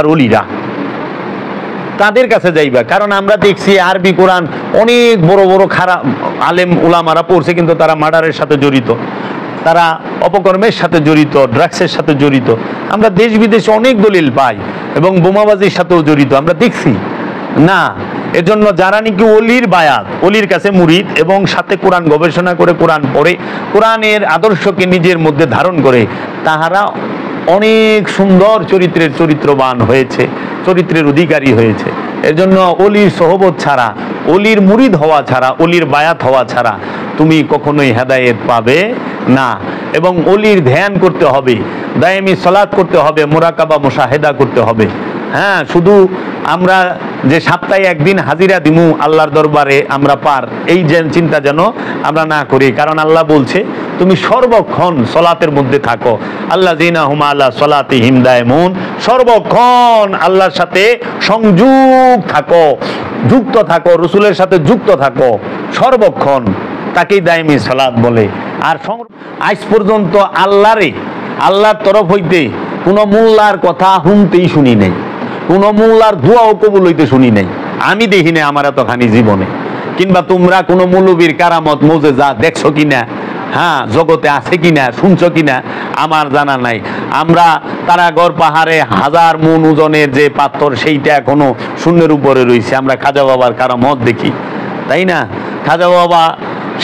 আর ওলিরা তাদের কাছে যাইবা। কারণ আমরা দেখছি আরবি কোরআন অনেক বড় বড় খারাপ আলেম উলামারা পড়ছে, কিন্তু তারা মার্ডারের সাথে জড়িত, তারা অপকর্মের সাথে জড়িত, ড্রাগসের সাথে জড়িত। আমরা দেশ বিদেশে অনেক দলিল পাই, এবং বোমাবাজির সাথেও জড়িত আমরা দেখছি না। এজন্য যারা নাকি অলির বায়াত, অলির কাছে মুরিদ, এবং সাথে কোরআন গবেষণা করে কোরআন পড়ে, কোরআনের আদর্শকে নিজের মধ্যে ধারণ করে, তাহারা অনেক সুন্দর চরিত্রের চরিত্রবান হয়েছে, চরিত্রের অধিকারী হয়েছে। এর জন্য অলির সোহবত ছাড়া, অলির মুরিদ হওয়া ছাড়া, অলির বায়াত হওয়া ছাড়া তুমি কখনোই হেদায়েত পাবে না। এবং অলির ধ্যান করতে হবে, দায়েমি সালাত করতে হবে, মুরাকাবা মুশাহেদা করতে হবে। হ্যাঁ, শুধু আমরা যে সপ্তাহে একদিন হাজিরা দিমু আল্লাহর দরবারে আমরা পার, এই চিন্তা যেন আমরা না করি। কারণ আল্লাহ বলছে তুমি সর্বক্ষণ সলাতের মধ্যে থাকো, আল্লাযীনা হুম আলা সলাতিহিম দায়মুন, সর্বক্ষণ আল্লাহর সাথে সংযোগ থাকো, যুক্ত থাকো, রসুলের সাথে যুক্ত থাকো সর্বক্ষণ, তাকেই দায়মি সালাত বলে। আর আজ পর্যন্ত আল্লাহর তরফ হইতে কোনো মোল্লার কথা শুনতেই শুনি নাই, কোনো মোল্লার দোয়াও কবুল হইতে শুনি নাই, আমি দেখি না আমার এতখানি জীবনে। কিংবা তোমরা কোনো মৌলবীর কারামত মোজেজা দেখছো কিনা, হ্যাঁ, জগতে আছে কিনা, শুনছো কিনা, আমার জানা নাই। আমরা তারাগড় পাহাড়ে 1000 মন ওজনের যে পাথর, সেইটা এখনো শূন্যের উপরে রয়েছে। আমরা খাজা বাবার কারামত দেখি, তাই না? খাজা বাবা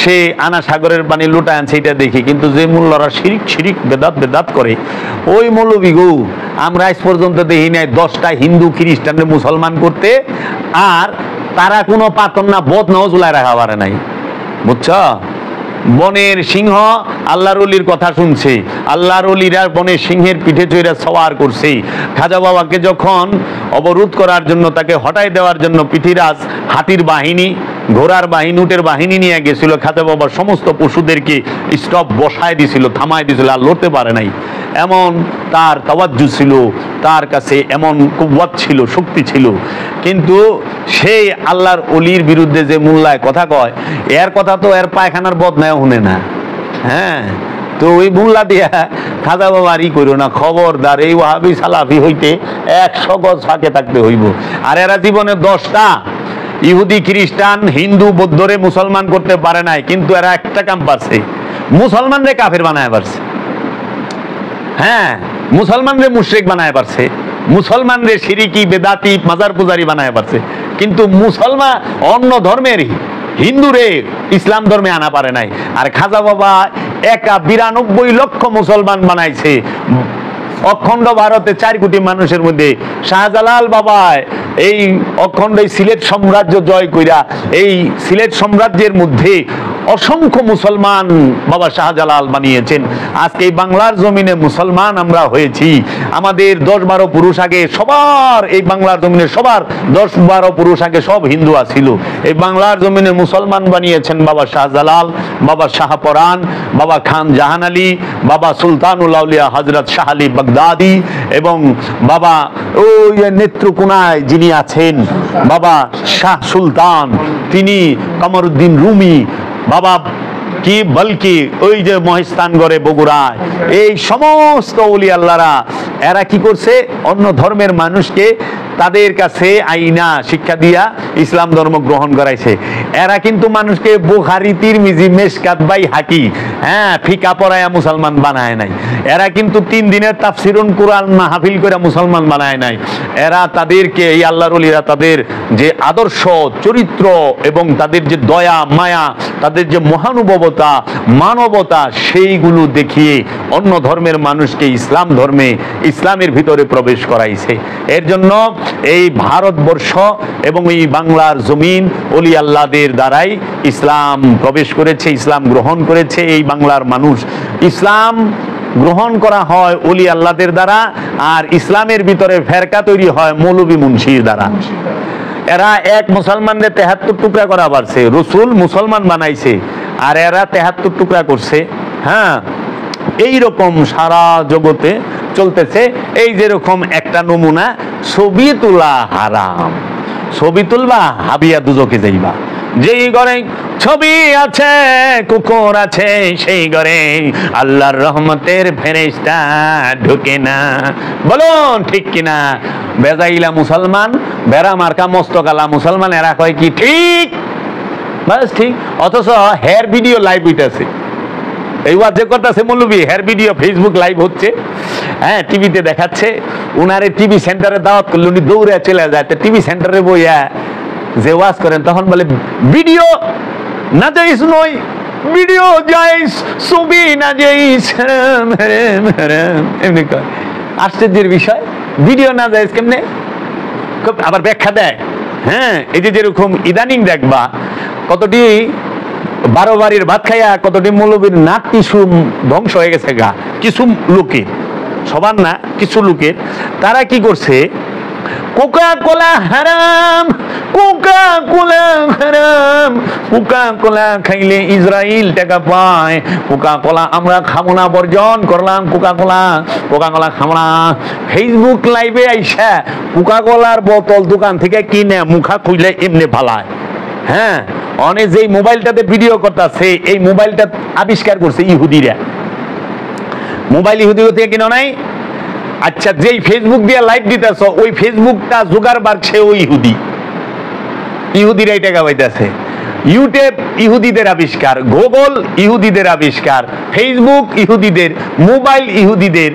সে আনা সাগরের পানি লুটায়ন, সেইটা দেখি। কিন্তু যে মোল্লারা শিরিক বেদাত করে, ওই মৌলবী গো আমরা আজ পর্যন্ত দেখি নাই 10টা হিন্দু খ্রিস্টানকে মুসলমান করতে, আর তারা কোনো পাথর না বদ নাও চুলায় রাখা পারে নাই, বুঝছো? বনের সিংহ আল্লাহর অলির কথা শুনছে, আল্লাহর অলিরা বনের সিংহের পিঠে চড়ে সওয়ার করছে। খাজা বাবাকে যখন অবরোধ করার জন্য, তাকে হটাই দেওয়ার জন্য পৃথিরাজ হাতির বাহিনী, ঘোড়ার বাহিনী, উটের বাহিনী নিয়ে গেছিল, খাজা বাবা সমস্ত পশুদেরকে স্টপ বসায় দিছিল, থামায় দিছিল, আর লড়তে পারে নাই। এমন তার তাওয়াজ্জু ছিল, তার কাছে এমন কুওয়াত ছিল, শক্তি ছিল। কিন্তু সেই আল্লাহর অলির বিরুদ্ধে যে মোল্লায় কথা কয়, এর কথা তো এর পায়খানার বদনায় শুনে না। হ্যাঁ, তো ওই মোল্লা দিয়া খাজা বাবারই করো না, খবরদার। এই ওয়াহাবি সালাফি হইতে 100 গজ ফাঁকে থাকতে হইব। আর এরা জীবনে 10টা ইহুদি খ্রিস্টান হিন্দু বৌদ্ধরে মুসলমান করতে পারে নাই, কিন্তু এরা একটা কাম পারছে, মুসলমানরে কাফের বানায় পারছে। হ্যাঁ, মুসলমানরে মুশরিক বানায় পারছে, মুসলমানরে শিরিকি বেদাতি মাজার পূজারি বানায় পারছে। কিন্তু মুসলমান অন্য ধর্মের হিন্দুরে ইসলাম ধর্মে আনা পারে নাই। আর খাজা বাবা একা 92 লক্ষ মুসলমান বানাইছে অখণ্ড ভারতে 4 কোটি মানুষের মধ্যে। শাহজালাল বাবা এই অখণ্ড সিলেট সাম্রাজ্য জয় কইরা, এই সিলেট সাম্রাজ্যের মধ্যে অসংখ্য মুসলমান বাবা শাহজালাল বানিয়েছেন। আজকে এই বাংলার জমিনে মুসলমান আমরা হয়েছি। আমাদের 10-12 পুরুষ আগে সবার, এই বাংলার জমিনে সবার 10-12 পুরুষ আগে সব হিন্দু ছিল। এই বাংলার জমিনে মুসলমান বানিয়েছেন বাবা শাহজালাল, বাবা শাহপরান, বাবা খান জাহান আলী, বাবা সুলতানুল আউলিয়া হযরত শাহ আলী বাগদাদি, এবং বাবা ওই নেত্রকোনায় যিনি আছেন বাবা শাহ সুলতান, তিনি কমরউদ্দিন রুমি, বাবা কি বলকি ওই যে মহেস্তানগড়ে বগুড়ায়, এই সমস্ত ওলি আল্লাহরা এরা কি করছে, অন্য ধর্মের মানুষকে তাদের কাছে আইনা শিক্ষা দিয়া ইসলাম ধর্ম গ্রহণ করাইছে। এরা কিন্তু মানুষকে বুখারী, তিরমিজি, মেশকাত, বাইহাকি, হ্যাঁ, ফিকা পড়ায়া মুসলমান বানায় নাই। এরা কিন্তু 3 দিনের তাফসিরুল কুরআন মাহফিল করে মুসলমান বানায় নাই। এরা তাদেরকে, এই আল্লাহর ওলিরা তাদের যে আদর্শ চরিত্র এবং তাদের যে দয়া মায়া, তাদের যে মহানুভবতা মানবতা, সেইগুলো দেখিয়ে অন্য ধর্মের মানুষকে ইসলাম ধর্মে, ইসলামের ভিতরে প্রবেশ করাইছে। এর জন্য এই ভারতবর্ষ এবং এই বাংলার জমিন ওলি আল্লাহদের দ্বারাই ইসলাম প্রবেশ করেছে, ইসলাম গ্রহণ করেছে। এই বাংলার মানুষ ইসলাম গ্রহণ করা হয় ওলি আল্লাহদের দ্বারা, আর ইসলামের ভিতরে ফেরকা তৈরি হয় মৌলবী মুন্সির দ্বারা। এরা এক মুসলমানরে 73 টুকরা করা পারছে, রসুল মুসলমান বানাইছে, আর এরা 73 টুকরা করছে। হ্যাঁ, এই রকম সারা জগতে চলতেছে। এই যেরকম একটা নমুনা, ছবি তোলা হারাম, ছবি তুলবা হাবিয়া দুজকে যাইবা। যেই ঘরে ছবি আছে কুকুর আছে সেই ঘরে আল্লাহর রহমতের ফেরেশতা ঢুকে না। বলুন ঠিক কিনা? বেজাইলা মুসলমান, বেড়া মার্কা মস্তকালা মুসলমান, এরা কয় কি ঠিক? বাস ঠিক। অথচ হেয়ার ভিডিও লাইভ হইতেছে, এই ওয়াজে করতেছে মৌলবি, হেয়ার ভিডিও ফেসবুক লাইভ হচ্ছে, হ্যাঁ টিভিতে দেখাচ্ছে। উনারে টিভি সেন্টারে দাওয়াত করলে উনি দৌড়ে চলে যায়। টিভি সেন্টারে বইয়া যে ওয়াজ করেন তখন বলে ভিডিও না যাইস নয়, ভিডিও যাইস, ছবি না যাইস, এমনি কয়। আশ্চর্যের বিষয়, ভিডিও না যাইস কেমনে? আবার ব্যাখ্যা দেয়। হ্যাঁ, এই যে যেরকম ইদানিং দেখবা কতটি 12 বাড়ির ভাত খাইয়া কতটি মৌলবীর নাক টিস্যু ধ্বংস হয়ে গেছে গা, কিছু লোকের, সবার না, কিছু লোকের। তারা কি করছে? কোকা কোলা হারাম, কোকা কোলা হারাম, কোকা কোলা খাইলে ইসরায়েল টাকা পায়, কোকা কোলা আমরা খাবো না, বর্জন করলাম কোকা কোলা, কোকা কোলা খাবো না। ফেসবুক লাইভে আইসা কোকা কোলার বোতল দোকান থেকে কিনে মুখা খুইলে এমনি ভালায়। হ্যাঁ, অনেক যেই মোবাইলটাতে ভিডিও করতেছে, এই মোবাইলটা আবিষ্কার করছে ইহুদিরা। মোবাইল ইহুদি থেকে কিনো নাই? আচ্ছা, যেই ফেসবুক দিয়ে লাইভ দিতেছ ওই ফেসবুকটা জুগারবার্গ, সে ওই ইহুদি, ইহুদিরাই টাকা পাইতেছে। ইউটিউব ইহুদিদের আবিষ্কার, গুগল ইহুদিদের আবিষ্কার, ফেসবুক ইহুদিদের, মোবাইল ইহুদিদের,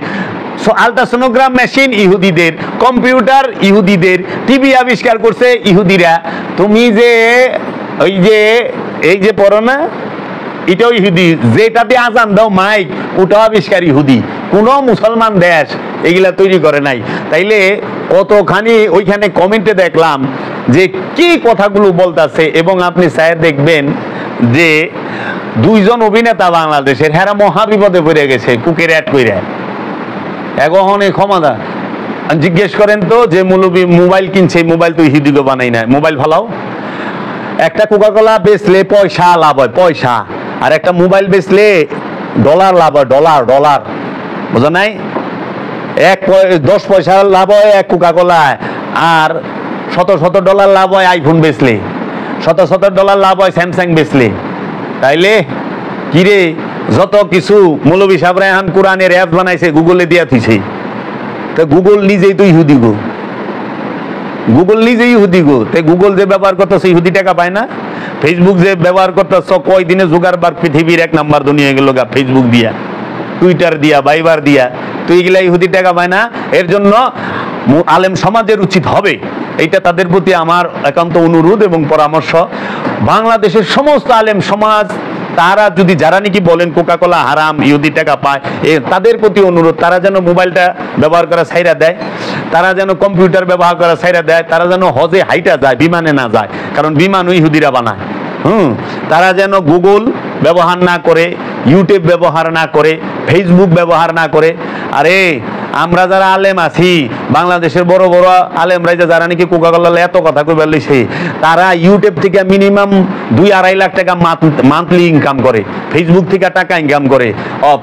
আলট্রাসোনোগ্রাম মেশিন ইহুদিদের, কম্পিউটার ইহুদিদের, টিভি আবিষ্কার করছে ইহুদিরা। তুমি যে ওই যে এই যে পড়ো না, এটাও ইহুদি। যেটাতে আজান দাও মাইক, ওটাও আবিষ্কার ইহুদি। কোন মুসলমান দেশ এগুলা তৈরি করে নাই। তাইলে কতখানি ওইখানে কমেন্টে দেখলাম যে কি কথাগুলো বলতেছে, এবং আপনি চাই দেখবেন যে 2 জন অভিনেতা বাংলাদেশের, হেরা মহাবিপদে পড়ে গেছে কুকের অ্যাড কইরা। এগোহনে ক্ষমতা জিজ্ঞেস করেন তো, যে মৌলবি মোবাইল কিনছে, মোবাইল তো ইহুদিকে বানাই না, মোবাইল ভালাও। একটা কোকা কোলা বেচলে পয়সা লাভ হয়, পয়সা। আর একটা মোবাইল বেচলে ডলার লাভ হয়, ডলার, ডলার, বোঝা নাই? 10 পয়সা লাভ হয় এক কোকা কোলায়, আর শত ডলার লাভ হয় আইফোন বেচলে, শত ডলার লাভ হয় স্যামসাং বেচলে। তাইলে কিরে, যত কিছু মৌলবী সাহেব এখন কোরআনের অ্যাপ বানাইছে, গুগলে দিয়া থিছে। তো গুগল নিজেই তো ইহুদি গো, গুগল নিজেই ইহুদি গো। তাই গুগল যে ব্যবহার করতেছে ইহুদি টাকা পায় না? ফেসবুক যে ব্যবহার করতেছ, কয়দিনে জুগারবার্গ পৃথিবীর 1 নাম্বার দুনিয়া গেল গা, ফেসবুক দিয়া, টুইটার দিয়া, ভাইবার দিয়া। তো এইগুলা ইহুদি টাকা পায় না? এর জন্য আলেম সমাজের উচিত হবে, এইটা তাদের প্রতি আমার একান্ত অনুরোধ এবং পরামর্শ, বাংলাদেশের সমস্ত আলেম সমাজ, তারা যদি, যারা নাকি বলেন কোকা কোলা হারাম, ইহুদি টাকা পায়, তাদের প্রতি অনুরোধ, তারা যেন মোবাইলটা ব্যবহার করা ছাইরা দেয়, তারা যেন কম্পিউটার ব্যবহার করা ছাইরা দেয়, তারা যেন হজে হাইটা যায়, বিমানে না যায়, কারণ বিমানও ইহুদিরা বানায়। তারা যেন গুগল ব্যবহার না করে, ইউটিউব ব্যবহার না করে, ফেসবুক ব্যবহার না করে। আরে আমরা যারা আলেম আছি, বাংলাদেশের বড় বড় আলেমরা যারা নাকি কোকা কোলা এত কথা কই বলছে, তারা ইউটিউব থেকে মিনিমাম 2-2.5 লাখ টাকা মান্থলি ইনকাম করে, ফেসবুক থেকে টাকা ইনকাম করে।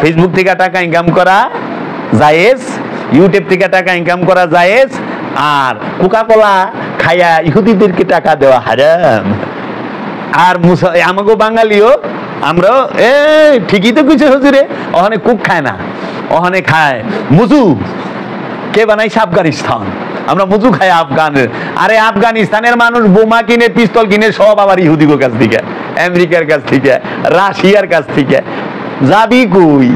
ফেসবুক থেকে টাকা ইনকাম করা জায়েজ, ইউটিউব থেকে টাকা ইনকাম করা জায়েজ, আর কোকা কোলা খায়া ইহুদিদেরকে টাকা দেওয়া হারাম। আর আমাকে বাঙালিও আমরা ঠিকই তো কিছু হুজুরে, ওখানে কুক খায় না, ওখানে খায় মুজু। কে বানাইছে? আফগানিস্তান। আমরা মুজু খাই আফগানের। আরে আফগানিস্তানের মানুষ বোমা কিনে, পিস্তল কিনে সব আবার ইহুদির কাছ থেকে, আমেরিকার কাছ থেকে, রাশিয়ার কাছ থেকে। যাবি কই?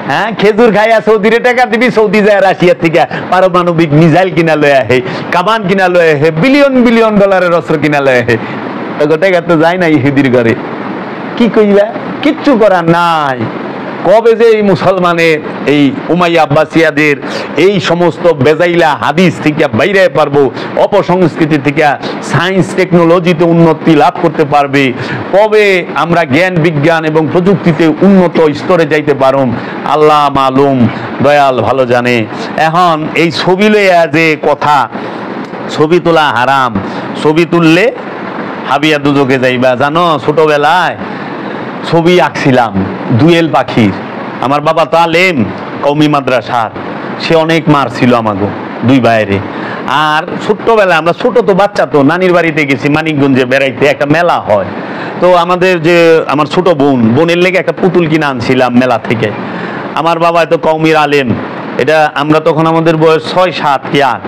হ্যাঁ, খেজুর খাইয়া সৌদিরে টাকা দিবি, সৌদি যায় রাশিয়ার থেকে পারমাণবিক মিসাইল কিনা লয়ে আহে, কামান কিনা লয়ে আহে, বিলিয়ন বিলিয়ন ডলারের অস্ত্র কিনা লয়ে আহে। টাকা তো যায় না ইহুদির ঘরে। কি কইলা? কিচ্ছু করার নাই। কবে যে এই মুসলমানের, এই উমাইয়া আব্বাসিয়াদের এই সমস্ত বেজাইলা হাদিস থেকে বাইরে পারবো, অপসংস্কৃতি থেকে সায়েন্স টেকনোলজিতে উন্নতি লাভ করতে পারবে, কবে আমরা জ্ঞান বিজ্ঞান এবং প্রযুক্তিতে উন্নত স্তরে যাইতে পারুম, আল্লাহ মালুম, দয়াল ভালো জানে। এখন এই ছবি লইয়া যে কথা, ছবি তোলা হারাম, ছবি তুললে হাবিয়া দুজকে যাইবা। জানো, ছোটবেলায় ছবি আঁকছিলাম দুয়েল পাখির। আমার বাবা তো আলেম, কওমি মাদ্রাসার, সে অনেক মারছিল আমাকে, 2 ভাইরে। আর ছোট্টবেলায় আমরা, ছোট তো বাচ্চা তো, নানির বাড়িতে গেছি মানিকগঞ্জে বেড়াইতে, একটা মেলা হয়, তো আমাদের যে আমার ছোট বোনের লেগে একটা পুতুল কিনে আনছিলাম মেলা থেকে। আমার বাবা তো কওমির আলেম, এটা আমরা তখন আমাদের বয়স 6-7 কি 8,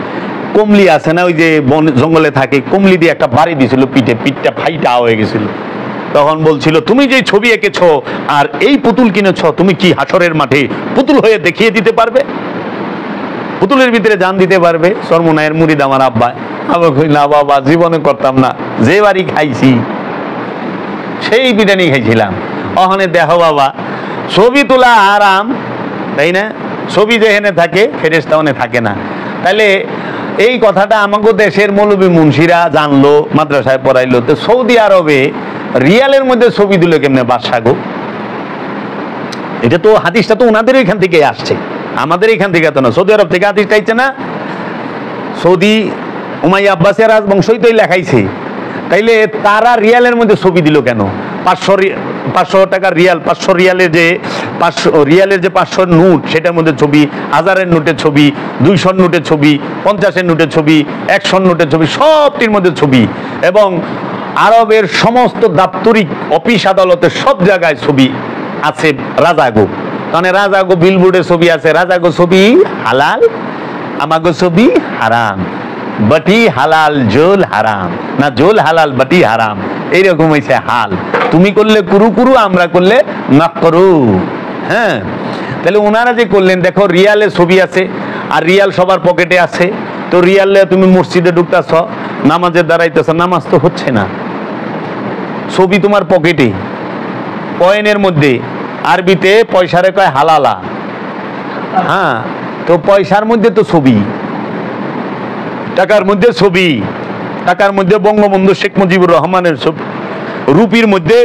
কমলি আছে না ওই যে বন জঙ্গলে থাকে, কমলি দিয়ে একটা বাড়ি দিয়েছিল পিঠে, পিঠটা ফাইটা হয়ে গেছিল। তখন বলছিল তুমি যে ছবি এঁকেছ আর এই পুতুল কিনেছ, তুমি কি হাসরের মাঠে পুতুল হয়ে দেখিয়ে দিতে পারবে, পুতুলের ভিতরে জান দিতে পারবে? সরমনায়ের মুরিদ আমার আব্বা। আবার কই না বাবা, জীবনে করতাম না, যে বাড়ি খাইছি সেই বিরিয়ানি খাইছিলাম। ওখানে দেখো বাবা, ছবি তোলা আরাম, তাই না? ছবি যেখানে থাকে ফেরেশতা ওখানে থাকে না। তাহলে এই কথাটা আমাকে দেশের মৌলবী মুন্সিরা জানলো, মাদ্রাসায় পড়াইলো, তো সৌদি আরবে রিয়ালের মধ্যে ছবি দিল কেমনে বাদশা গো? এটা তো হাদিসটা তো ওনাদের এখান থেকে আসছে, আমাদের এখান থেকে তো না, সৌদি আরব থেকে হাদিসটা আইছে না। সৌদি উমাইয়া আব্বাসের রাজবংশই তো লেখাইছে, তাইলে তারা রিয়ালের মধ্যে ছবি দিল কেন? 500 টাকার রিয়াল, 500 রিয়ালের যে 500 নোট, সেটার মধ্যে ছবি, 1000-এর নোটের ছবি, 200-র নোটের ছবি, 50-এর নোটের ছবি, 100-র নোটের ছবি, সবটির মধ্যে ছবি। এবং আরবের সমস্ত দাপ্তরিক অফিস আদালতের সব জায়গায় ছবি আছে রাজাগো। মানে রাজাগো বিলবোর্ডে ছবি আছে, রাজাগো ছবি হালাল, আমাগো ছবি হারাম, বাটি হালাল জোল হারাম, না জোল হালাল বাটি হারাম, এইরকম হয়েছে হাল। তুমি করলে কুরু কুরু, আমরা করলে না করু। হ্যাঁ, তাহলে ওনারা যে করলেন, দেখো রিয়ালে ছবি আছে আর রিয়াল সবার পকেটে আছে, তো রিয়ালে তুমি মসজিদে ঢুকতেছ, নামাজের দাঁড়াইতেছ, নামাজ তো হচ্ছে না, ছবি তোমার পকেটে, কয়েনের মধ্যে, আরবিতে পয়সারে কয় হালালা। হ্যাঁ, তো পয়সার মধ্যে তো ছবি, টাকার মধ্যে ছবি, টাকার মধ্যে বঙ্গবন্ধু শেখ মুজিবুর রহমানের ছবি, রুপির মধ্যে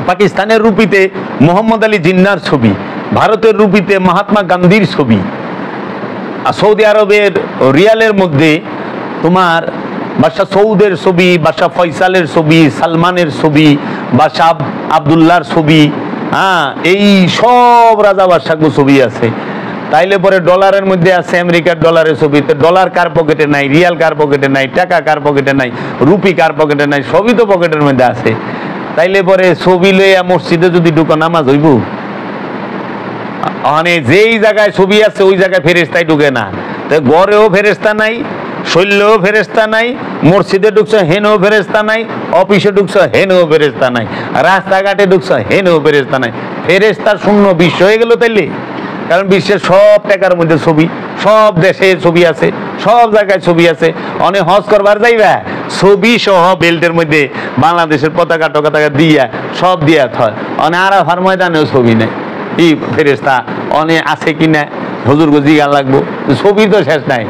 পাকিস্তানের রুপিতে মোহাম্মদ আলী জিন্নার ছবি, ভারতের রুপিতে মহাত্মা গান্ধীর ছবি, আর সৌদি আরবের রিয়ালের মধ্যে তোমার বাদশা সৌদের ছবি, বাদশা ফয়সালের ছবি, সালমানের ছবি, বাদশা আবদুল্লাহর ছবি। হ্যাঁ, এই সব রাজা বাদশাগুলো ছবি আছে। তাইলে পরে ডলারের মধ্যে আছে আমেরিকার ডলারের ছবি, তো ডলার কার পকেটে নাই, রিয়াল কার পকেটে নাই, টাকা কার পকেটে নাই, রুপি কার পকেটে নাই, সবই তো পকেটের মধ্যে আছে। তাইলে পরে ছবি লইয়া মসজিদে যদি ঢুকো, নামাজ হইব? মানে যেই জায়গায় ছবি আছে ওই জায়গায় ফেরেশতাই ঢুকে না। তো ঘরেও ফেরেশতা নাই, শৈলেও ফেরেশতা নাই, মসজিদে ঢুকছো হেনেও ফেরেশতা নাই, অফিসে ঢুকছো হেনেও ফেরেশতা নাই, রাস্তাঘাটে ঢুকছো হেনেও ফেরেশতা নাই। ফেরেশতার শূন্য বিশ্ব হয়ে গেল তাইলে। কারণ বিশ্বের সব টাকার মধ্যে ছবি, সব দেশে ছবি আছে, সব জায়গায় ছবি আছে। অনেক হজ করবার যাইবা, ছবি সহ বেল্টের মধ্যে বাংলাদেশের পতাকা টকাতাকা দিয়া সব দিয়া থয়। অনেক আরাফার ময়দানেও ছবি নেই। এই ফেরেশতা অনেক আছে কিনা হুজুর গো জিজ্ঞাসা লাগবো, ছবি তো শেষ নাই।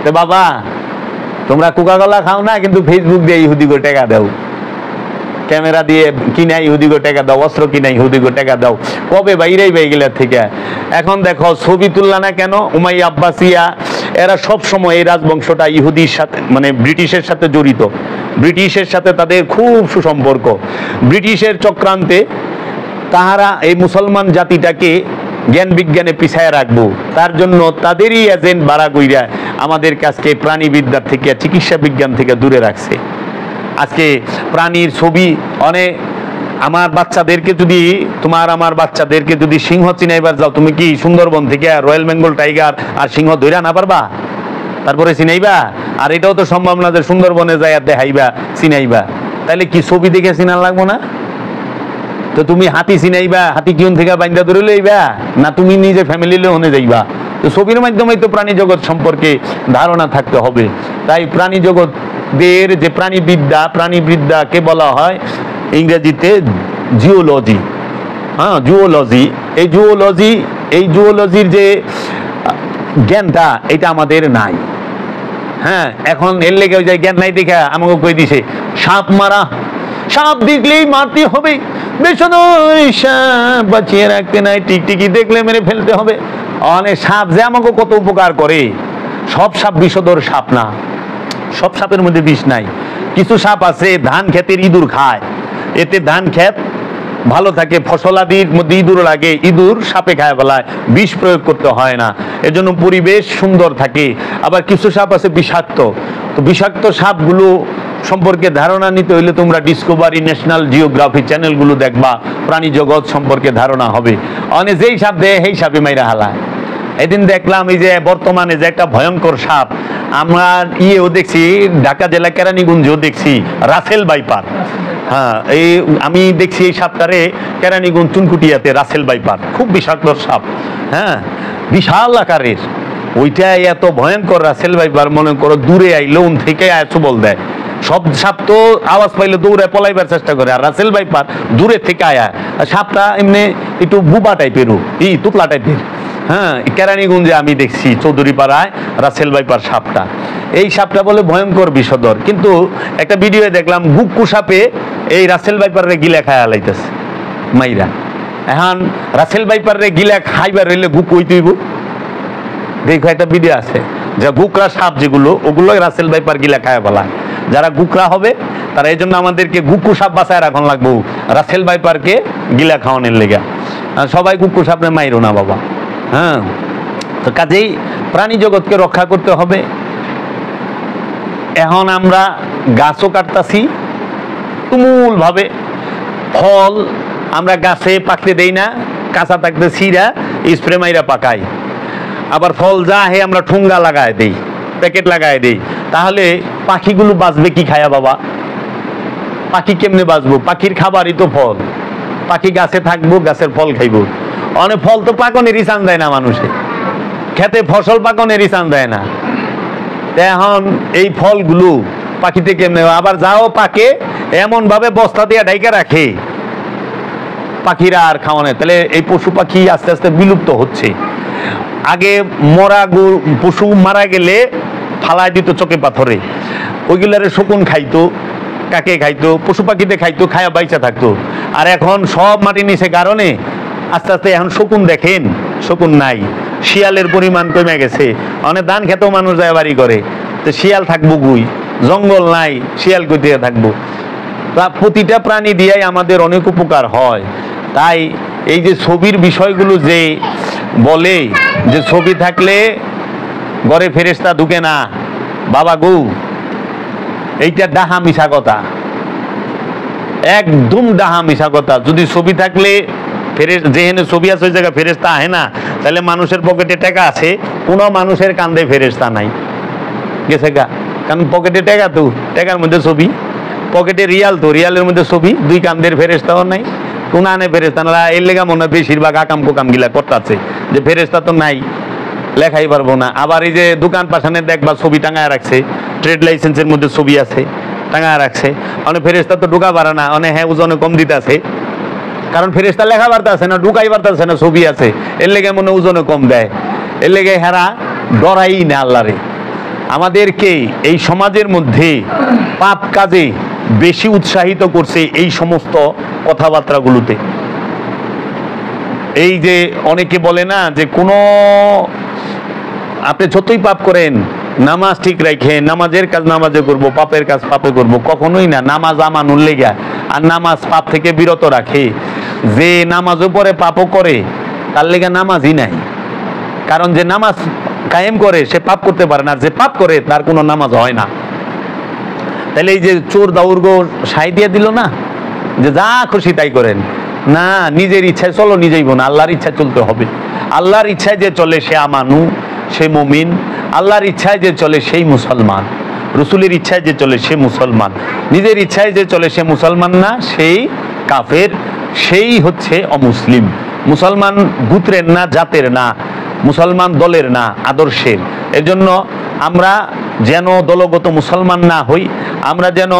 তো বাবা, তোমরা কোকাকোলা খাও না, কিন্তু ফেসবুক দিয়ে ইহুদিগো টাকা দাও, ক্যামেরা দিয়ে কিনা ইহুদিগো টাকা দাও, অস্ত্র কিনা ইহুদিগো টাকা দাও, কবে বাইরেই বাইগেলার থেকে। এখন দেখো ছবি তুললা না কেন? উমাইয়া আব্বাসিয়া এরা সব সময়, এই রাজবংশটা ইহুদির সাথে, মানে ব্রিটিশের সাথে জড়িত, ব্রিটিশের সাথে তাদের খুব সুসম্পর্ক। ব্রিটিশের চক্রান্তে তাহারা এই মুসলমান জাতিটাকে জ্ঞান বিজ্ঞানে পিছায় রাখবো, তার জন্য তাদেরই এজেন্ট বাড়া কইরা আমাদের কাছে প্রাণীবিদ্যার থেকে, চিকিৎসা বিজ্ঞান থেকে দূরে রাখছে। আজকে প্রাণীর ছবি অনেক, আমার বাচ্চাদেরকে যদি, আমার বাচ্চাদেরকে যদি সিংহ চিনাইবার যাও, তুমি কি সুন্দরবন থেকে রয়্যাল বেঙ্গল টাইগার আর সিংহ ধইরা না পারবা? তারপরে চিনাইবা? আর এটাও তো সম্ভব না যে সুন্দরবনে যাইয়া দেখাইবা চিনাইবা। তাহলে কি ছবি দেখে চিনার লাগবো না? তো তুমি হাতি চিনাইবা, হাতি কিউন থেকে বাইন্দা ধরে লইবা, না তুমি নিজে ফ্যামিলি লোনে যাইবা? তো ছবির মাধ্যমেই তো প্রাণী জগৎ সম্পর্কে ধারণা থাকতে হবে। তাই প্রাণী জগতের যে প্রাণীবিদ্যাকে বলা হয় ইংরেজিতে জিওলজি। হ্যাঁ, জুওলজি। এই জুওলজির যে জ্ঞানটা, এটা আমাদের নাই। হ্যাঁ, এখন এর লেগে ওই যে জ্ঞান নাই দেখা আমাকে কই দিছে সাপ মারা, সাপ দেখলেই মারতে হবে, সাপ বাঁচিয়ে রাখতে নাই, টিকটিকি দেখলে মেরে ফেলতে হবে। অনেক সাপ যে আমাকে কত উপকার করে, সব সাপ বিষধর সাপ না, সব সাপের মধ্যে বিষ নাই। কিছু সাপ আছে ধান ক্ষেতের ইঁদুর খায়, এতে ধান ক্ষেত ভালো থাকে, ফসলাদির মধ্যে ইঁদুর লাগে, ইঁদুর সাপে খায় ফেলায়, বিষ প্রয়োগ করতে হয় না, এজন্য পরিবেশ সুন্দর থাকে। আবার কিছু সাপ আছে বিষাক্ত, তো বিষাক্ত সাপগুলো সম্পর্কে ধারণা নিতে হইলে তোমরা ডিসকভারি, ন্যাশনাল জিওগ্রাফি চ্যানেলগুলো দেখবা, প্রাণী জগৎ সম্পর্কে ধারণা হবে। অনেক যেই সাপ দেয় সেই সাপে মাইরা হালায়। এদিন দেখলাম এই যে বর্তমানে যে একটা ভয়ঙ্কর সাপ, আমরা ইয়েও দেখছি, ঢাকা জেলা কেরানীগঞ্জেও দেখছি রাসেল ভাইপার। হ্যাঁ, এই আমি দেখছি এই সাপটারে কেরানীগঞ্জ চুনকুটিয়াতে রাসেল ভাইপার, খুব বিষাক্ত সাপ। হ্যাঁ, বিশাল আকারের, ওইটা এত ভয়ঙ্কর রাসেল ভাইপার, মনে করো দূরে আইলে উন থেকে সবল দেয়। সব সাপ তো আওয়াজ পাইলে দৌড়ে পলাইবার চেষ্টা করে, আর রাসেল ভাইপার দূরে থেকে আয়া। সাপটা এমনি একটু বুবা টাইপেরও, তুতলা টাইপের। হ্যাঁ, কেরানীগঞ্জে আমি দেখছি চৌধুরীপাড়ায় রাসেল ভাইপার সাপটা। এই সাপটা বলে ভয়ঙ্কর বিষধর, কিন্তু একটা ভিডিও দেখলাম গুক্কু সাপে এই রাসেল ভাইপারে গিলা খায়া লাইতেছে মাইরা। এখন রাসেল ভাইপারে গিলা খাইবার হইলে গুক্কু হইতেইব। দেখো একটা ভিডিও আছে যে গুকরা সাপ যেগুলো, ওগুলো রাসেল ভাইপার গিলা খায়া বলা। যারা গুকরা হবে তারা এই জন্য আমাদেরকে গুক্কু সাপ বাঁচায় রাখন লাগবো রাসেল ভাইপারকে গিলা খাওয়ানোর লেগা। সবাই গুক্কু সাপে মাইরো না বাবা। হ্যাঁ, তো কাজেই প্রাণী জগৎকে রক্ষা করতে হবে। এখন আমরা গাছও কাটতাছি তুমুল ভাবে, ফল আমরা গাছে পাকতে দেই না, কাঁচা থাকতে ছিঁড়া স্প্রে মাইরা পাকাই। আবার ফল যা হে আমরা ঠুঙ্গা লাগায় দেই, প্যাকেট লাগায় দেই। তাহলে পাখিগুলো বাঁচবে কি খায়া বাবা? পাখি কেমনে বাঁচবো? পাখির খাবারই তো ফল। পাখি গাছে থাকবো, গাছের ফল খাইবো। অনেক ফল তো পাকনেরই চান দেয় না মানুষে, খেতে ফসল পাকনেরই চান দেয় না। এখন এই ফলগুলো পাখিতে কেমনে? আবার যাও পাকে এমন ভাবে বস্তা দিয়ে ঢাইকা রাখে, পাখিরা আর খাওয়া নেই। তাহলে এই পশু পাখি আস্তে আস্তে বিলুপ্ত হচ্ছে। আগে মরা পশু মারা গেলে ফালাই দিত চোখে পাথরে, ওইগুলারে শকুন খাইতো, কাকে খাইতো, পশু পাখিতে খাইতো, খায়া বাইচা থাকতো। আর এখন সব মাটি নিচে কারণে আস্তে আস্তে এখন শকুন দেখেন, শকুন নাই। শিয়ালের পরিমাণ কমে গেছে, অনেক ধান খেতেও মানুষ যায় বাড়ি করে, তো শিয়াল থাকবো গুই, জঙ্গল নাই, শিয়াল কই দিয়ে থাকবো? প্রতিটা প্রাণী দিয়াই আমাদের অনেক উপকার হয়। তাই এই যে ছবির বিষয়গুলো যে বলে যে ছবি থাকলে ঘরে ফেরেশতা ঢুকে না, বাবা গো, এইটা ডাহা মিশা কথা, একদম ডাহা মিশা কথা। যদি ছবি থাকলে যেখানে ছবি আছে ওই জায়গায় ফেরেশতা আহে না, তাহলে মানুষের পকেটে টাকা আছে, কোনো মানুষের কান্দে ফেরেশতা নাই, গেছে গা। কারণ পকেটে টাকা, তো টাকার মধ্যে ছবি, পকেটে রিয়াল, তো রিয়ালের মধ্যে ছবি, দুই কান্দের ফেরেশতাও নাই, কোন আনে ফেরেশতা না। এর লেগা মনে হয় বেশিরভাগ আকাম কোকাম গিলা করতেছে যে ফেরেশতা তো নাই, লেখাই পারবো না। আবার এই যে দোকান পাশানে দেখবা ছবি টাঙায় রাখছে, ট্রেড লাইসেন্সের মধ্যে ছবি আছে, টাঙায় রাখছে। অনেক ফেরেশতা তো ঢুকা পারে না, অনেক হ্যাঁ ওজনে কম দিতে আছে, কারণ ফেরেশতা লেখা বার্তা আছে না, ঢুকাই বার্তা আছে না, ছবি আছে, এর লেগে মনে ওজনে কম দেয়। এর লেগে হেরা ডরাই না আল্লাহরে। আমাদেরকে এই সমাজের মধ্যে পাপ কাজে বেশি উৎসাহিত করছে এই সমস্ত কথাবার্তাগুলোতে। এই যে অনেকে বলে না যে কোনো আপনি যতই পাপ করেন, নামাজ ঠিক রাখেন, নামাজের কাজ নামাজে করব, পাপের কাজ পাপে করব, কখনোই না। নামাজ আমানুল লেগা, আর নামাজ পাপ থেকে বিরত রাখে। যে নামাজও পরে পাপও করে, তার লেগা নামাজই নাই। কারণ যে নামাজ কায়েম করে সে পাপ করতে পারে না, যে পাপ করে তার কোনো নামাজ হয় না। তাহলে এই যে চোর দাউর্গ সাই দিয়ে দিল না, যে যা খুশি তাই করেন না, নিজের ইচ্ছায় চলো, নিজেই বোন, আল্লাহর ইচ্ছায় চলতে হবে। আল্লাহর ইচ্ছায় যে চলে সে আমানু, সে মুমিন। আল্লাহর ইচ্ছায় যে চলে সেই মুসলমান, রসুলের ইচ্ছায় যে চলে সে মুসলমান। নিজের ইচ্ছায় যে চলে সে মুসলমান না, সেই কাফের, সেই হচ্ছে অমুসলিম। মুসলমান গোত্রের না, জাতের না, মুসলমান দলের না, আদর্শের। এজন্য আমরা যেন দলগত মুসলমান না হই, আমরা যেন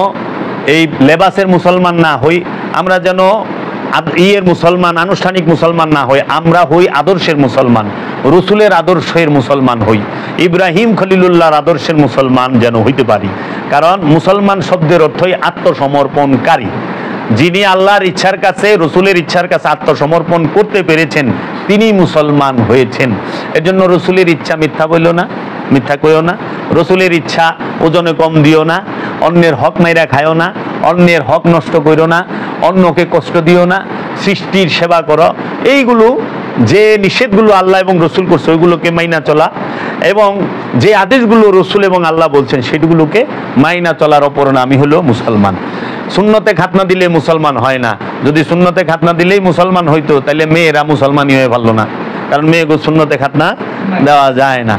এই লেবাসের মুসলমান না হই, আমরা যেন মুসলমান, আনুষ্ঠানিক মুসলমান না হই, আমরা হই আদর্শের মুসলমান, রসুলের আদর্শের মুসলমান হই, ইব্রাহিম খলিলুল্লাহর আদর্শের মুসলমান যেন হইতে পারি। কারণ মুসলমান শব্দের অর্থই আত্মসমর্পণকারী। যিনি আল্লাহর ইচ্ছার কাছে, রসুলের ইচ্ছার কাছে আত্মসমর্পণ করতে পেরেছেন, তিনি মুসলমান হয়েছেন। এজন্য রসুলের ইচ্ছা মিথ্যা বইল না, মিথ্যা কইও না। রসুলের ইচ্ছা ওজনে কম দিও না, অন্যের হক মাইরা খায়ও না, অন্যের হক নষ্ট করো না, অন্যকে কষ্ট দিও না। সৃষ্টির সেবা করো, এইগুলো যে নিষেধগুলো আল্লাহ এবং রসুল করছে ওইগুলোকে মাইনা চলা, এবং যে আদেশগুলো রসুল এবং আল্লাহ বলছেন সেগুলোকে মাইনা চলার অপর নামই হলো মুসলমান। সুন্নতে খাতনা দিলে মুসলমান হয় না। যদি সুন্নতে খাতনা দিলেই মুসলমান হইতো তাহলে মেয়েরা মুসলমানই হয়ে পারলো না, কারণ মেয়েগুলো সুন্নতে খাতনা দেওয়া যায় না।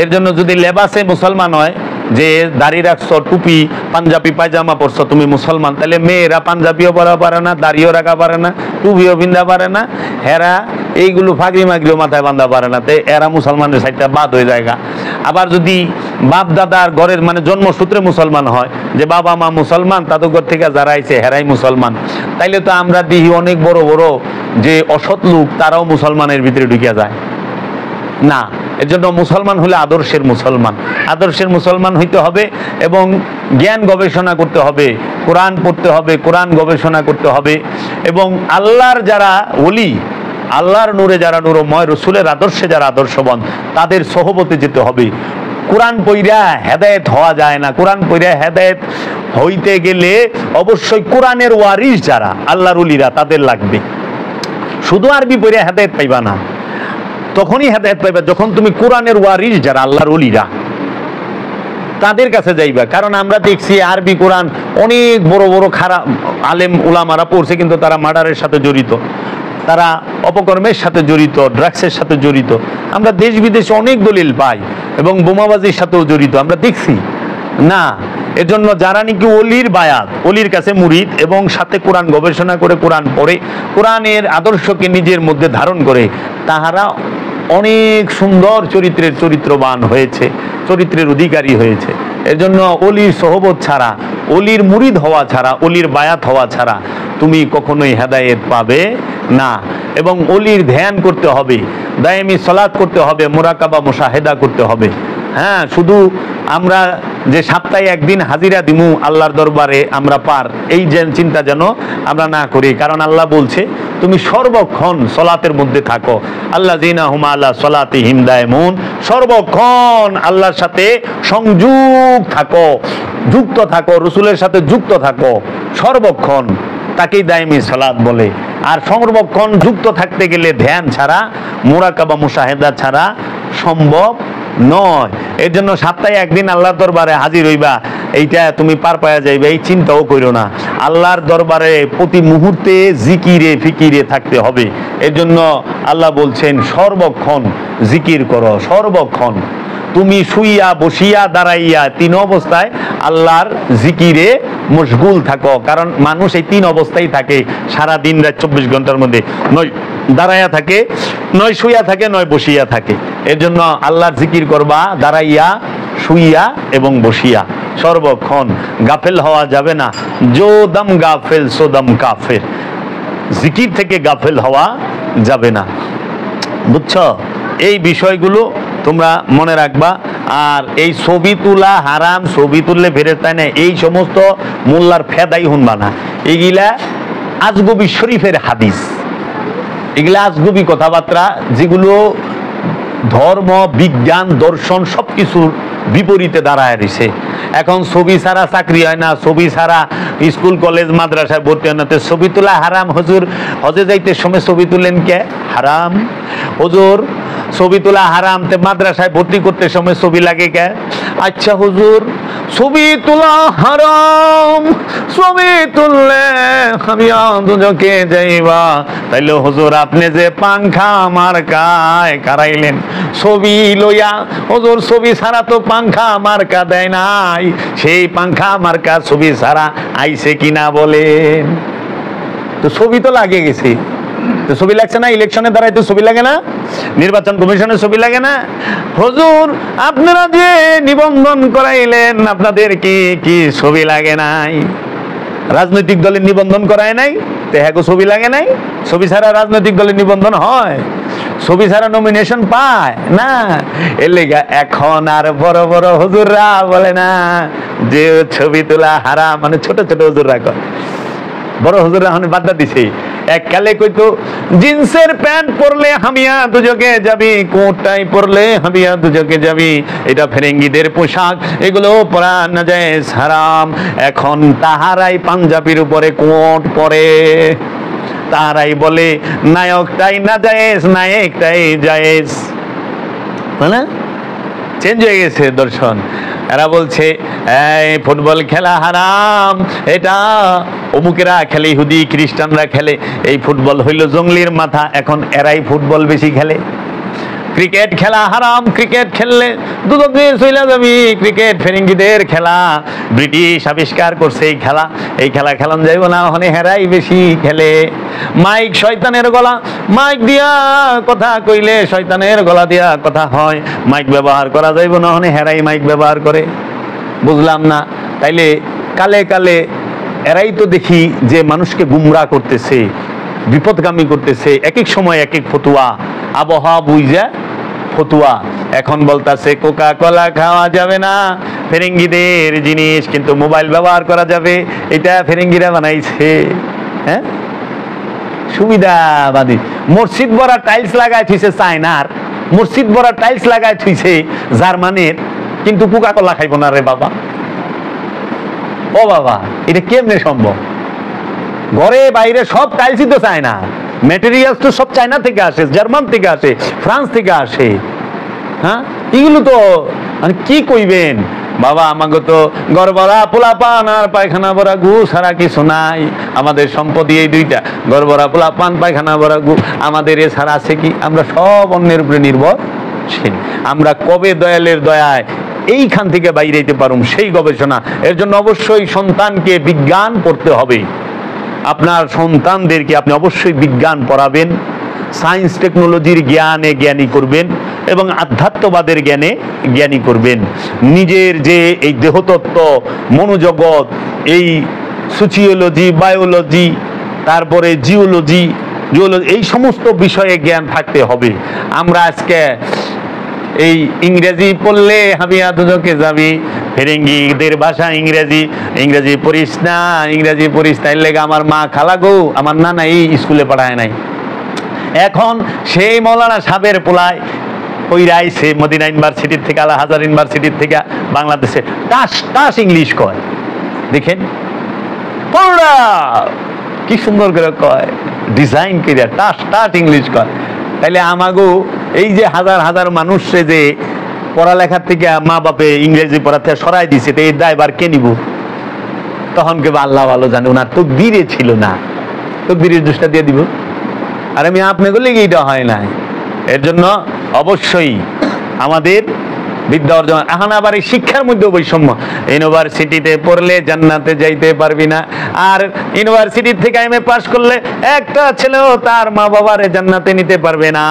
এর জন্য যদি লেবাসে মুসলমান হয়, যে দাড়ি রাখছো, টুপি পাঞ্জাবি পায়জামা পরছো, তুমি মুসলমান, তাহলে মেয়েরা পাঞ্জাবিও পরা পারে না, দাড়িও রাখা পারে না, টুপিও বিন্দা পারে না, হেরা এইগুলো ফাগরি মাগরিও মাথায় বান্ধা পারে না, তো এরা মুসলমানের সাইডটা বাদ হয়ে যায়। আবার যদি বাপ দাদার ঘরের মানে জন্মসূত্রে মুসলমান হয়, যে বাবা মা মুসলমান, তাদের ঘর থেকে যারা আইছে হেরাই মুসলমান, তাইলে তো আমরা দেখি অনেক বড় বড় যে অসৎ লোক তারাও মুসলমানের ভিতরে ঢুকে যায় না। এর জন্য মুসলমান হলে আদর্শের মুসলমান, আদর্শের মুসলমান হইতে হবে এবং জ্ঞান গবেষণা করতে হবে, কোরআন পড়তে হবে, কোরআন গবেষণা করতে হবে, এবং আল্লাহর যারা ওলি, আল্লাহর নূরে যারা নূরময়, রসুলের আদর্শে যারা আদর্শবান, তাদের সহবতে যেতে হবে। কোরআন পইরা হেদায়েত হওয়া যায় না। কোরআন পইরা হেদায়েত হইতে গেলে অবশ্যই কোরআনের ওয়ারিস যারা আল্লাহর ওলিরা তাদের লাগবে। শুধু আরবি পইরা হেদায়েত পাইবা না, তখনই হেদায়েত পাইবা যখন তুমি কোরআনের ওয়ারিস যারা আল্লাহর ওলিরা তাদের কাছে যাইবা। কারণ আমরা দেখছি আরবি কোরআন অনেক বড় বড় খারাপ আলেম উলামারা পড়ছে, কিন্তু তারা মার্ডারের সাথে জড়িত, তারা অপকর্মের সাথে জড়িত, ড্রাগসের সাথে জড়িত। আমরা দেশ বিদেশে অনেক দলিল পাই, এবং বোমাবাজির সাথেও জড়িত আমরা দেখছি না। এজন্য যারা নাকি অলির বায়াত, অলির কাছে মুরিদ, এবং সাথে কোরআন গবেষণা করে, কোরআন পড়ে, কোরআনের আদর্শকে নিজের মধ্যে ধারণ করে, তাহারা অনেক সুন্দর চরিত্রের চরিত্রবান হয়েছে, চরিত্রের অধিকারী হয়েছে। এজন্য অলির সোহবত ছাড়া, অলির মুরিদ হওয়া ছাড়া, অলির বায়াত হওয়া ছাড়া তুমি কখনোই হেদায়েত পাবে না। এবং অলির ধ্যান করতে হবে, দায়েমি সালাত করতে হবে, মুরাকাবা মুশাহেদা করতে হবে। হ্যাঁ, শুধু আমরা যে সপ্তাহে একদিন হাজিরা দিমু আল্লাহর দরবারে আমরা পার, এই যে চিন্তা যেন আমরা না করি। কারণ আল্লাহ বলছে তুমি সর্বক্ষণ সলাতের মধ্যে থাকো, আল্লাযীনা হুম আলা সলাতিহিম দায়মুন, সর্বক্ষণ আল্লাহর সাথে সংযোগ থাকো, যুক্ত থাকো, রসুলের সাথে যুক্ত থাকো সর্বক্ষণ, তাকেই দায়মি সালাত বলে। আর সর্বক্ষণ যুক্ত থাকতে গেলে ধ্যান ছাড়া, মুরাকাবা মুশাহেদা ছাড়া সম্ভব নয়। এর জন্য সপ্তাহে একদিন আল্লাহর দরবারে হাজির হইবা, এইটা তুমি পার পাওয়া যাইবে এই চিন্তাও করো না। আল্লাহর দরবারে প্রতি মুহূর্তে জিকিরে ফিকিরে থাকতে হবে। এর জন্য আল্লাহ বলছেন সর্বক্ষণ জিকির করো, সর্বক্ষণ তুমি শুইয়া বসিয়া দাঁড়াইয়া তিন অবস্থায় আল্লাহর জিকিরে মশগুল থাকো। কারণ মানুষ এই তিন অবস্থায় থাকে সারা দিন রাত 24 ঘন্টার মধ্যে, নয় দাঁড়াইয়া থাকে, নয় শুইয়া থাকে, নয় বসিয়া থাকে। এর জন্য আল্লাহর জিকির করবা দাঁড়াইয়া, শুইয়া এবং বসিয়া, সর্বক্ষণ। গাফেল হওয়া যাবে না, জো দম গাফেল সো দম কাফের, জিকির থেকে গাফেল হওয়া যাবে না। বুঝছো? এই বিষয়গুলো তোমরা মনে রাখবা। আর এই ছবি তোলা হারাম, ছবি তুললে ফেরেশতা নেই, এই সমস্ত মোল্লার ফেদাই শুনবা না। এগুলা আজগবি শরীফের হাদিস, এগুলা আজগবি কথাবার্তা, যেগুলো ধর্ম, বিজ্ঞান, দর্শন সবকিছুর বিপরীতে দাঁড়ায় রয়েছে। এখন ছবি ছাড়া চাকরি হয় না, ছবি ছাড়া স্কুল কলেজ মাদ্রাসায় ভর্তি হয় না। তো ছবি তোলা হারাম। হুজুর হজে যাইতে সময় ছবি তুলেন কে? হারাম। হুজুর ছবি তোলা হারাম, তে মাদ্রাসায় ভর্তি করতে সময় ছবি লাগে কে? আচ্ছা হুজুর ছবি তোলা হারাম, ছবি তুললে আমি দুজকে যাইবা, তাইলে হুজুর আপনি যে পাংখা আমার কায় কারাইলেন ছবি লইয়া, হুজুর ছবি ছাড়া তো পাংখা মার্কা দেয় নাই, সেই পাংখা মার্কা ছবি ছাড়া আইছে কিনা বলেন? তো ছবি তো লাগে গেছে, তো ছবি লাগছে না? ইলেকশনে দাঁড়াই তো ছবি লাগে না? নির্বাচন কমিশনের ছবি লাগে না? হুজুর আপনারা যে নিবন্ধন করাইলেন আপনাদের কি কি ছবি লাগে নাই? রাজনৈতিক দলের নিবন্ধন করায় নাই, তো হ্যাঁ ছবি লাগে নাই? ছবি ছাড়া রাজনৈতিক দলের নিবন্ধন হয়? ছবি ছাড়া নমিনেশন পায় না? এর লেগা এখন আর বড় বড় হুজুররা বলে না যে ছবি তোলা হারাম, মানে ছোট ছোট হুজুররা কয়, বড় হুজুররা এখন বাধা দিছে। এককালে কইতো জিন্সের প্যান্ট পরলে হামিয়া দুজকে যাবি, কোট টাই পরলে হামিয়া দুজকে যাবি, এটা ফেরেঙ্গিদের পোশাক, এগুলো পরা না যায় হারাম। এখন তাহারাই পাঞ্জাবির উপরে কোট পরে, তারাই বলে নায়কটাই না জায়েজ, নায়কটাই জায়েজ। মানে চেঞ্জ হয়ে গেছে দর্শন। এরা বলছে এই ফুটবল খেলা হারাম, এটা অমুকেরা খেলে, ইহুদি খ্রিস্টানরা খেলে, এই ফুটবল হইল জঙ্গলির মাথা। এখন এরাই ফুটবল বেশি খেলে। ক্রিকেট খেলা হারাম, ক্রিকেট খেললে দুদকে চলে যাবি। ক্রিকেট ফেরেঙ্গিদের খেলা, ব্রিটিশ আবিষ্কার করছে এই খেলা, এই খেলা খেলান যাইব না, ওখানে হেরাই বেশি খেলে। মাইক শয়তানের গলা, মাইক দিয়া কথা কইলে শয়তানের গলা দিয়া কথা হয়, মাইক ব্যবহার করা যাইব না, ওখানে হেরাই মাইক ব্যবহার করে। বুঝলাম না, তাইলে কালে কালে এরাই তো দেখি যে মানুষকে গুমরা করতেছে, বিপদগামী করতেছে। এক এক সময় এক এক ফতুয়া, আবহাওয়া বুঝা ফতুয়া। এখন বলতাছে কোকা কোলা খাওয়া যাবে না, ফেরেঙ্গিদের জিনিস, কিন্তু মোবাইল ব্যবহার করা যাবে, এটা ফেরেঙ্গিরা বানাইছে। হ্যাঁ, সুবিধাবাদী। মসজিদ ভরা টাইলস লাগাই থুইছে চায়নার, মসজিদ ভরা টাইলস লাগাই থুইছে জার্মানের, কিন্তু কোকা কোলা খাইব না রে বাবা। ও বাবা, এটা কেমনে সম্ভব? ঘরে বাইরে সব টাইলসই তো চায়না, ম্যাটেরিয়ালস তো সব চায়না থেকে আসে, জার্মান থেকে আসে, ফ্রান্স থেকে আসে। হ্যাঁ, এগুলো তো মানে কি কইবেন বাবা? আমাকে তো ঘর ভরা পোলাপান আর পায়খানা ভরা গু ছাড়া কিছু নাই। আমাদের সম্পত্তি এই দুইটা, ঘর ভরা পোলাপান, পায়খানা ভরা গু। আমাদের এ ছাড়া আছে কি? আমরা সব অন্যের উপরে নির্ভরশীল। আমরা কবে দয়ালের দয়ায় এইখান থেকে বাইরে যেতে পারুম, সেই গবেষণা। এর জন্য অবশ্যই সন্তানকে বিজ্ঞান পড়তে হবে। আপনার সন্তানদেরকে আপনি অবশ্যই বিজ্ঞান পড়াবেন, সায়েন্স টেকনোলজির জ্ঞানে জ্ঞানী করবেন এবং আধ্যাত্মবাদের জ্ঞানে জ্ঞানী করবেন। নিজের যে এই দেহতত্ত্ব, মনোজগৎ, এই সোচিওলজি, বায়োলজি, তারপরে জিওলজি, এই সমস্ত বিষয়ে জ্ঞান থাকতে হবে। আমরা আজকে এই ইংরেজি পড়লে হাবিয়া দুজকে যাবি, ফেরেঙ্গিদের ভাষা ইংরেজি, ইংরেজি পড়িস না, ইংরেজি পড়িস না। এর লেগে আমার মা খালা গো, আমার নানা এই স্কুলে পড়ায় নাই। এখন সেই মৌলানা সাহেবের পোলায় কইরা আইছে মদিনা ইউনিভার্সিটির থেকে, আল হাজার ইউনিভার্সিটির থেকে বাংলাদেশে, টাস টাস ইংলিশ কয়। দেখেন পড়া কি সুন্দর করে কয়, ডিজাইন করিয়া টাস টাস ইংলিশ কয়। তাইলে আমাগো এই যে হাজার হাজার মানুষে যে পড়ালেখার থেকে মা বাপে ইংরেজি পড়াতে সরাই দিছে, তো এই দায়ভার কে নিব? তখন কেবল আল্লাহ ভালো জানে, ওনার তকদিরে ছিল না, তকদিরের দোষটা দিয়ে দিব। আর আমি আপনাকে লেগে এটা হয় না। এর জন্য অবশ্যই আমাদের বিদ্যা অর্জন। এখন আবার এই শিক্ষার মধ্যে বৈষম্য, ইউনিভার্সিটিতে পড়লে জান্নাতে যাইতে পারবি না, আর ইউনিভার্সিটি থেকে এমএ পাস করলে একটা ছেলেও তার মা বাবারে জান্নাতে নিতে পারবে না,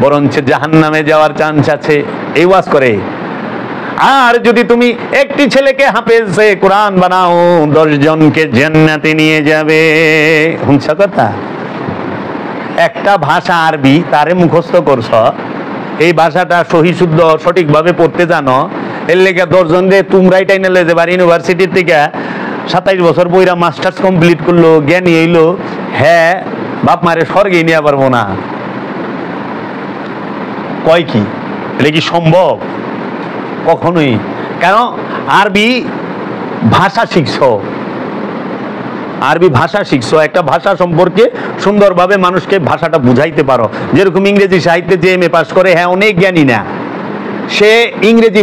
বরঞ্চ জাহান্নামে যাওয়ার চান্স আছে। এই ওয়াজ করে। আর যদি তুমি একটি ছেলেকে হাফেজে কোরআন বানাও, 10 জনকে জান্নাতে নিয়ে যাবে। শুনছ কথা? একটা ভাষা আরবি, তারে মুখস্থ করছ, এই ভাষাটা সহি শুদ্ধ সঠিকভাবে পড়তে জানো, এর লেগে 10 জন দিয়ে তোমরাই টাইনে লে যাবার ইউনিভার্সিটির থেকে 27 বছর বইরা মাস্টার্স কমপ্লিট করলো, জ্ঞানী হইলো, হ্যাঁ বাপ মারে স্বর্গে নিয়ে পারবো না। কয় কি? এটা কি সম্ভব? কখনোই। কেন? আরবি ভাষা শিখছো, আরবি ভাষা শিখছো, একটা ভাষা সম্পর্কে সুন্দরভাবে মানুষকে ভাষাটা বুঝাইতে পারো। যেরকম ইংরেজি সাহিত্যে যে এমএ পাস করে, হ্যাঁ অনেক জ্ঞানী না, সে ইংরেজি